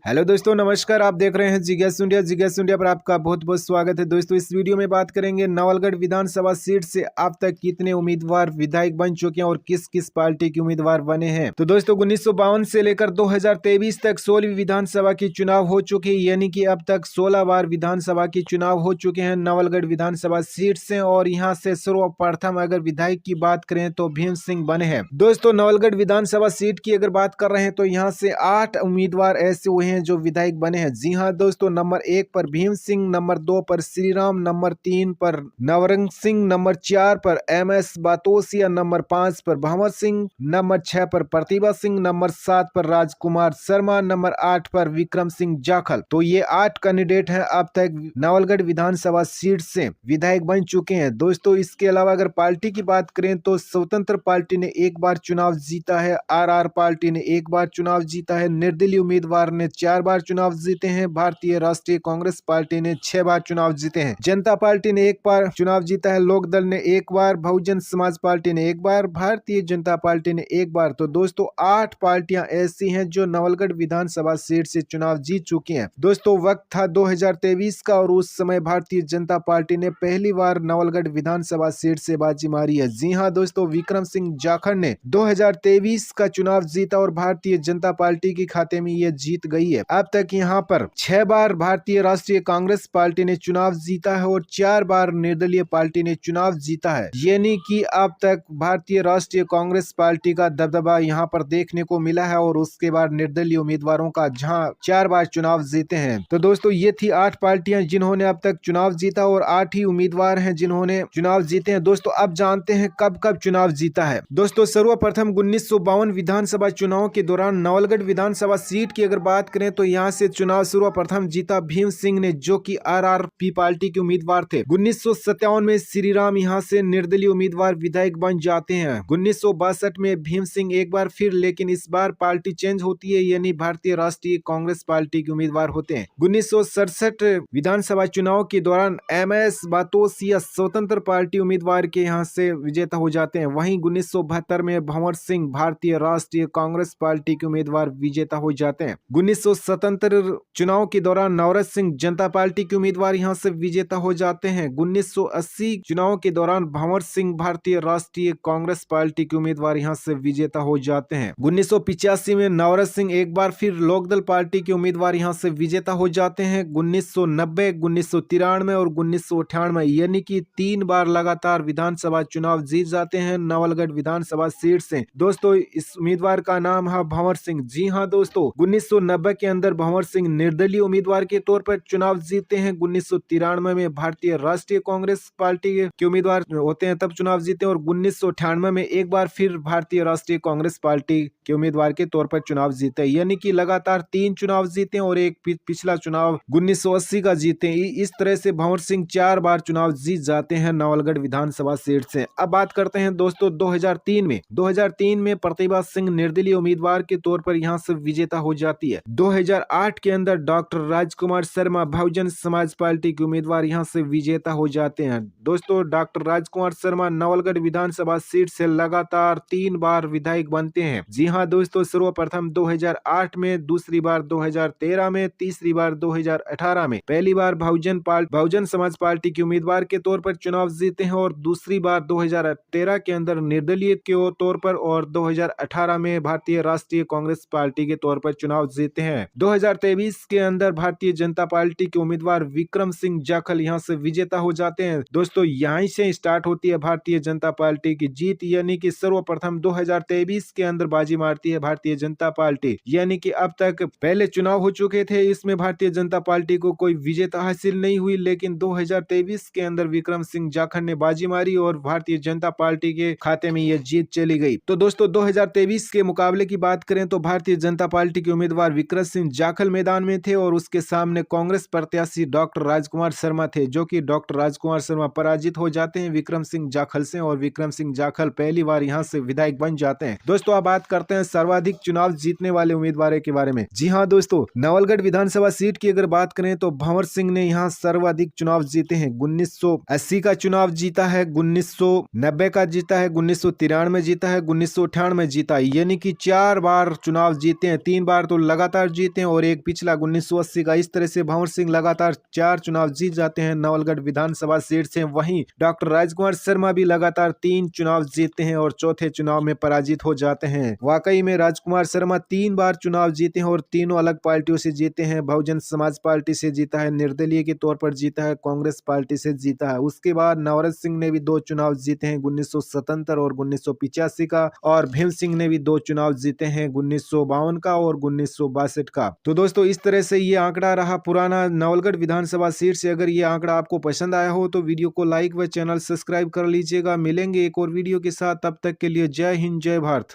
Hello दोस्तों, नमस्कार। आप देख रहे हैं जिज्ञास इंडिया पर आपका बहुत बहुत स्वागत है। दोस्तों, इस वीडियो में बात करेंगे नवलगढ़ विधानसभा सीट से अब तक कितने उम्मीदवार विधायक बन चुके हैं और किस किस पार्टी के उम्मीदवार बने हैं। तो दोस्तों, 1952 से लेकर 2023 तक 16वीं विधानसभा की चुनाव हो चुके हैं, यानी कि अब तक 16 बार विधानसभा की चुनाव हो चुके हैं नवलगढ़ विधानसभा सीट से। और यहाँ से सर्वप्रथम अगर विधायक की बात करें तो भीम सिंह बने हैं। दोस्तों, नवलगढ़ विधानसभा सीट की अगर बात कर रहे हैं तो यहाँ से 8 उम्मीदवार ऐसे हुए हैं जो विधायक बने हैं। जी हां दोस्तों, नंबर 1 पर भीम सिंह, नंबर 2 पर श्रीराम, नंबर 3 पर नवरंग सिंह, नंबर 4 पर MS बातोसिया, नंबर 5 पर भंवर सिंह, नंबर 6 पर प्रतिभा सिंह, नंबर 7 पर राजकुमार शर्मा, नंबर 8 पर विक्रम सिंह जाखल। तो ये 8 कैंडिडेट हैं अब तक नवलगढ़ विधानसभा सीट से विधायक बन चुके हैं। दोस्तों, इसके अलावा अगर पार्टी की बात करें तो स्वतंत्र पार्टी ने एक बार चुनाव जीता है, RR पार्टी ने एक बार चुनाव जीता है, निर्दलीय उम्मीदवार ने 4 बार चुनाव जीते हैं, भारतीय राष्ट्रीय कांग्रेस पार्टी ने 6 बार चुनाव जीते हैं, जनता पार्टी ने 1 बार चुनाव जीता है, लोक दल ने 1 बार, बहुजन समाज पार्टी ने 1 बार, भारतीय जनता पार्टी ने 1 बार। तो दोस्तों, 8 पार्टियां ऐसी हैं जो नवलगढ़ विधानसभा सीट से चुनाव जीत चुकी हैं। दोस्तों, वक्त था 2023 का और उस समय भारतीय जनता पार्टी ने पहली बार नवलगढ़ विधानसभा सीट से बाजी मारी है। जी हां दोस्तों, विक्रम सिंह जाखड़ ने 2023 का चुनाव जीता और भारतीय जनता पार्टी के खाते में ये जीत गई है। अब तक यहाँ पर 6 बार भारतीय राष्ट्रीय कांग्रेस पार्टी ने चुनाव जीता है और 4 बार निर्दलीय पार्टी ने चुनाव जीता है, यानी कि अब तक भारतीय राष्ट्रीय कांग्रेस पार्टी का दबदबा यहाँ पर देखने को मिला है और उसके बाद निर्दलीय उम्मीदवारों का जहाँ 4 बार चुनाव जीते हैं। तो दोस्तों, ये थी 8 पार्टियां जिन्होंने अब तक चुनाव जीता और 8 ही उम्मीदवार हैं जिन्होंने चुनाव जीते हैं। दोस्तों, अब जानते हैं कब कब चुनाव जीता है। दोस्तों, सर्वप्रथम 1952 विधानसभा चुनाव के दौरान नवलगढ़ विधानसभा सीट की अगर बात करें तो यहाँ से चुनाव सर्वप्रथम जीता भीम सिंह ने, जो कि RRP पार्टी के उम्मीदवार थे। 1957 में श्रीराम यहाँ से निर्दलीय उम्मीदवार विधायक बन जाते हैं। 1962 में भीम सिंह एक बार फिर, लेकिन इस बार पार्टी चेंज होती है, यानी भारतीय राष्ट्रीय कांग्रेस पार्टी के उम्मीदवार होते हैं। 1967 विधानसभा चुनाव के दौरान MS बातोसिया स्वतंत्र पार्टी उम्मीदवार के यहाँ से विजेता हो जाते हैं। वहीं 1972 में भंवर सिंह भारतीय राष्ट्रीय कांग्रेस पार्टी के उम्मीदवार विजेता हो जाते हैं। 1977 चुनाव के दौरान नवरत सिंह जनता पार्टी के उम्मीदवार यहां से विजेता हो जाते हैं। 1980 चुनाव के दौरान भंवर सिंह भारतीय राष्ट्रीय कांग्रेस पार्टी के उम्मीदवार यहां से विजेता हो जाते हैं। 1985 में नवरत सिंह एक बार फिर लोकदल पार्टी के उम्मीदवार यहां से विजेता हो जाते हैं। 1990, 1993 और 1998, यानी कि 3 बार लगातार विधानसभा चुनाव जीत जाते हैं नवलगढ़ विधानसभा सीट से। दोस्तों, इस उम्मीदवार का नाम है भंवर सिंह। जी हाँ दोस्तों, 1990 के अंदर भंवर सिंह निर्दलीय उम्मीदवार के तौर पर चुनाव जीतते हैं। 1993 में भारतीय राष्ट्रीय कांग्रेस पार्टी के उम्मीदवार होते हैं, तब चुनाव जीते हैं। और 1998 में एक बार फिर भारतीय राष्ट्रीय कांग्रेस पार्टी के उम्मीदवार के तौर पर चुनाव जीते हैं, यानी कि लगातार 3 चुनाव जीते हैं और एक पिछला चुनाव 1980 का जीते हैं। इस तरह से भंवर सिंह 4 बार चुनाव जीत जाते हैं नवलगढ़ विधानसभा सीट से। अब बात करते हैं दोस्तों 2003 में प्रतिभा सिंह निर्दलीय उम्मीदवार के तौर पर यहां से विजेता हो जाती है। 2008 के अंदर डॉक्टर राजकुमार शर्मा बहुजन समाज पार्टी के उम्मीदवार यहां से विजेता हो जाते हैं। दोस्तों, डॉक्टर राजकुमार शर्मा नवलगढ़ विधानसभा सीट से लगातार 3 बार विधायक बनते हैं। जी हां दोस्तों, सर्वप्रथम 2008 में, दूसरी बार 2013 में, तीसरी बार 2018 में। पहली बार बहुजन समाज पार्टी के उम्मीदवार के तौर पर चुनाव जीते हैं और दूसरी बार 2013 के अंदर निर्दलीय के तौर पर और 2018 में भारतीय राष्ट्रीय कांग्रेस पार्टी के तौर पर चुनाव जीते हैं। 2023 के अंदर भारतीय जनता पार्टी के उम्मीदवार विक्रम सिंह जाखल यहां से विजेता हो जाते हैं। दोस्तों, यहीं से स्टार्ट होती है भारतीय जनता पार्टी की जीत, यानी कि सर्वप्रथम 2023 के अंदर बाजी मारती है भारतीय जनता पार्टी। यानी कि अब तक पहले चुनाव हो चुके थे, इसमें भारतीय जनता पार्टी को कोई विजेता हासिल नहीं हुई, लेकिन 2023 के अंदर विक्रम सिंह जाखड़ ने बाजी मारी और भारतीय जनता पार्टी के खाते में यह जीत चली गई। तो दोस्तों, 2023 के मुकाबले की बात करें तो भारतीय जनता पार्टी के उम्मीदवार विक्रम सिंह जाखल मैदान में थे और उसके सामने कांग्रेस प्रत्याशी डॉक्टर राजकुमार शर्मा थे, जो कि डॉक्टर राजकुमार शर्मा पराजित हो जाते हैं विक्रम सिंह जाखल से और विक्रम सिंह जाखल पहली बार यहां से विधायक बन जाते हैं। दोस्तों, अब बात करते हैं सर्वाधिक चुनाव जीतने वाले उम्मीदवार के बारे में। जी हाँ दोस्तों, नवलगढ़ विधानसभा सीट की अगर बात करें तो भंवर सिंह ने यहाँ सर्वाधिक चुनाव जीते हैं। 1980 का चुनाव जीता है, 1990 का जीता है, 1993 में जीता है, 1998 में जीता है, यानी कि 4 बार चुनाव जीते हैं। 3 बार तो लगातार जीते हैं और एक पिछला 1980 का। इस तरह से भंवर सिंह लगातार 4 चुनाव जीत जाते हैं नवलगढ़ विधानसभा सीट से। वहीं डॉक्टर राजकुमार शर्मा भी लगातार 3 चुनाव जीतते हैं और चौथे चुनाव में पराजित हो जाते हैं। वाकई में राजकुमार शर्मा 3 बार चुनाव जीते हैं और तीनों अलग पार्टियों से जीते हैं। बहुजन समाज पार्टी से जीता है, निर्दलीय के तौर पर जीता है, कांग्रेस पार्टी से जीता है। उसके बाद नवरत सिंह ने भी 2 चुनाव जीते हैं, 1977 और 1985 का, और भीम सिंह ने भी 2 चुनाव जीते हैं, 1952 का और 1962 का। तो दोस्तों इस तरह से ये आंकड़ा रहा पुराना नवलगढ़ विधानसभा सीट से। अगर ये आंकड़ा आपको पसंद आया हो तो वीडियो को लाइक व चैनल सब्सक्राइब कर लीजिएगा। मिलेंगे एक और वीडियो के साथ, तब तक के लिए जय हिंद जय भारत।